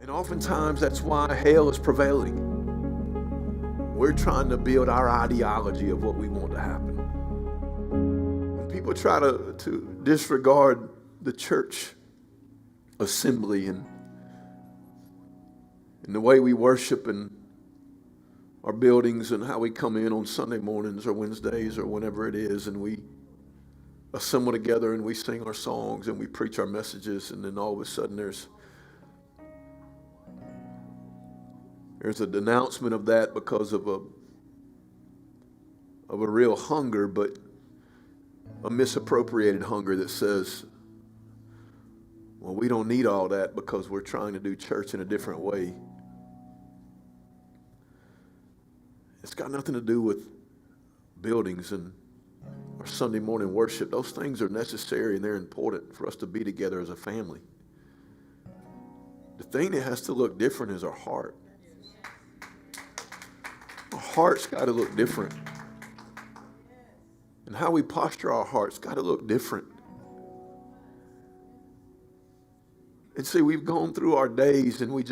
And oftentimes that's why hell is prevailing. We're trying to build our ideology of what we want to happen. When people try to disregard the church assembly and the way we worship and our buildings and how we come in on Sunday mornings or Wednesdays or whenever it is, and we assemble together and we sing our songs and we preach our messages, and then all of a sudden there's a denouncement of that because of a real hunger, but a misappropriated hunger that says, well, we don't need all that because we're trying to do church in a different way. It's got nothing to do with buildings and our Sunday morning worship. Those things are necessary and they're important for us to be together as a family. The thing that has to look different is our heart. Our heart's got to look different. And how we posture our heart's got to look different. And see, we've gone through our days and we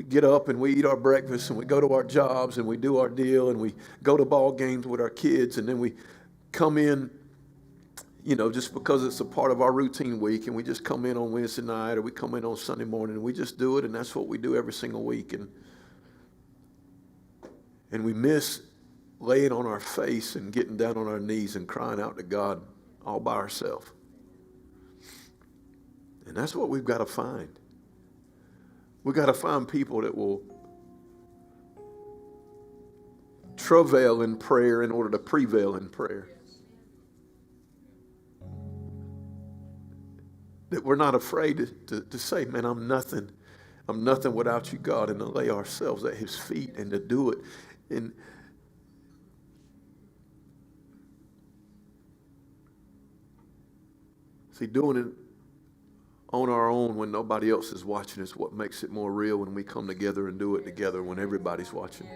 get up and we eat our breakfast and we go to our jobs and we do our deal and we go to ball games with our kids, and then we come in, just because it's a part of our routine week, and we just come in on Wednesday night or we come in on Sunday morning and we just do it, and that's what we do every single week. And we miss laying on our face and getting down on our knees and crying out to God all by ourselves. And that's what we've got to find. We've got to find people that will travail in prayer in order to prevail in prayer. That we're not afraid to say, man, I'm nothing without you, God, and to lay ourselves at his feet and to do it. And see, doing it on our own when nobody else is watching is what makes it more real when we come together and do it together when everybody's watching.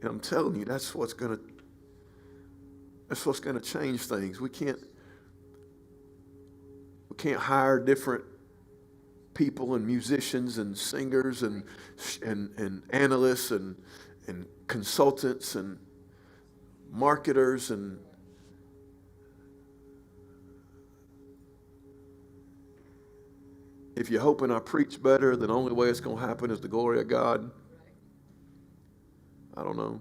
And I'm telling you, that's what's going to change things. We can't hire different people and musicians and singers and analysts and consultants and marketers and if you're hoping I preach better, then the only way it's going to happen is the glory of God. I don't know.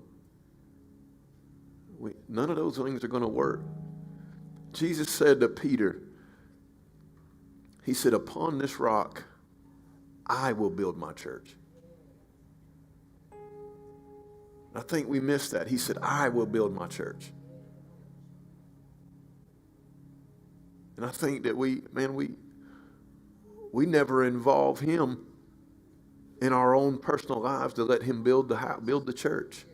None of those things are going to work. Jesus said to Peter, he said, upon this rock, I will build my church. I think we missed that. He said, I will build my church. And I think that we never involve him in our own personal lives to let him build the church.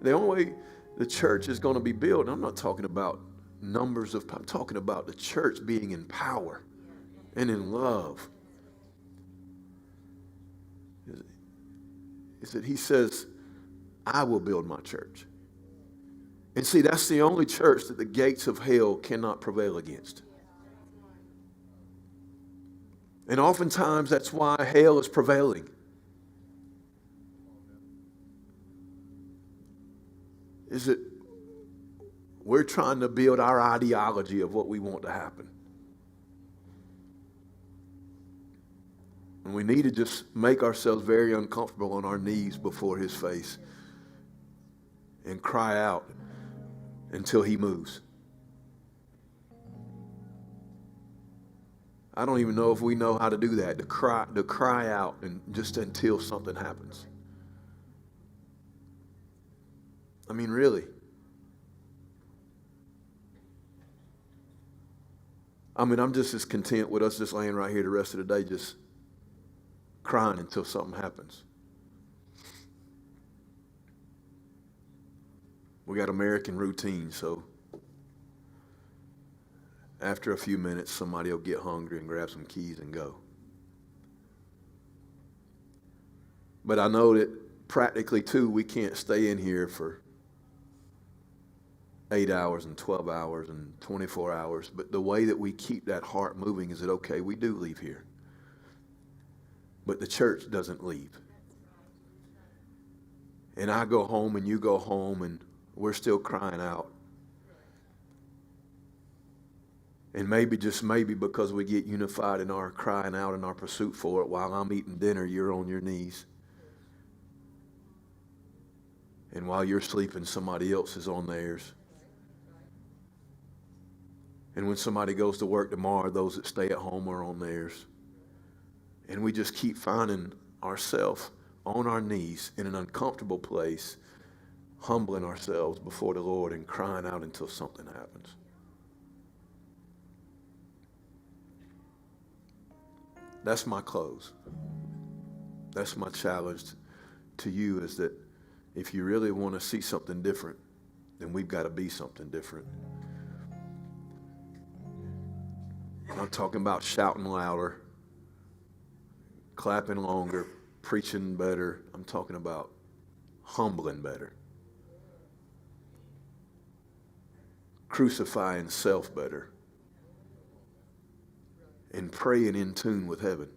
The only way the church is going to be built, I'm not talking about numbers of, I'm talking about the church being in power and in love. Is that he says, I will build my church. And see, that's the only church that the gates of hell cannot prevail against. And oftentimes that's why hell is prevailing. Is that we're trying to build our ideology of what we want to happen. And we need to just make ourselves very uncomfortable on our knees before his face and cry out until he moves. I don't even know if we know how to do that, to cry out and just until something happens. I mean, really. I mean, I'm just as content with us just laying right here the rest of the day, just crying until something happens. We got American routine, so after a few minutes, somebody will get hungry and grab some keys and go. But I know that practically, too, we can't stay in here for 8 hours and 12 hours and 24 hours. But the way that we keep that heart moving is that, okay, we do leave here. But the church doesn't leave. And I go home and you go home and we're still crying out. And maybe, just maybe, because we get unified in our crying out and our pursuit for it, while I'm eating dinner, you're on your knees. And while you're sleeping, somebody else is on theirs. And when somebody goes to work tomorrow, those that stay at home are on theirs. And we just keep finding ourselves on our knees in an uncomfortable place, humbling ourselves before the Lord and crying out until something happens. That's my close. That's my challenge to you, is that if you really want to see something different, then we've got to be something different. I'm talking about shouting louder, clapping longer, preaching better. I'm talking about humbling better, crucifying self better, and praying in tune with heaven.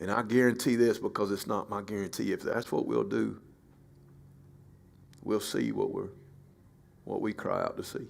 And I guarantee this, because it's not my guarantee, if that's what we'll do, we'll see what we cry out to see.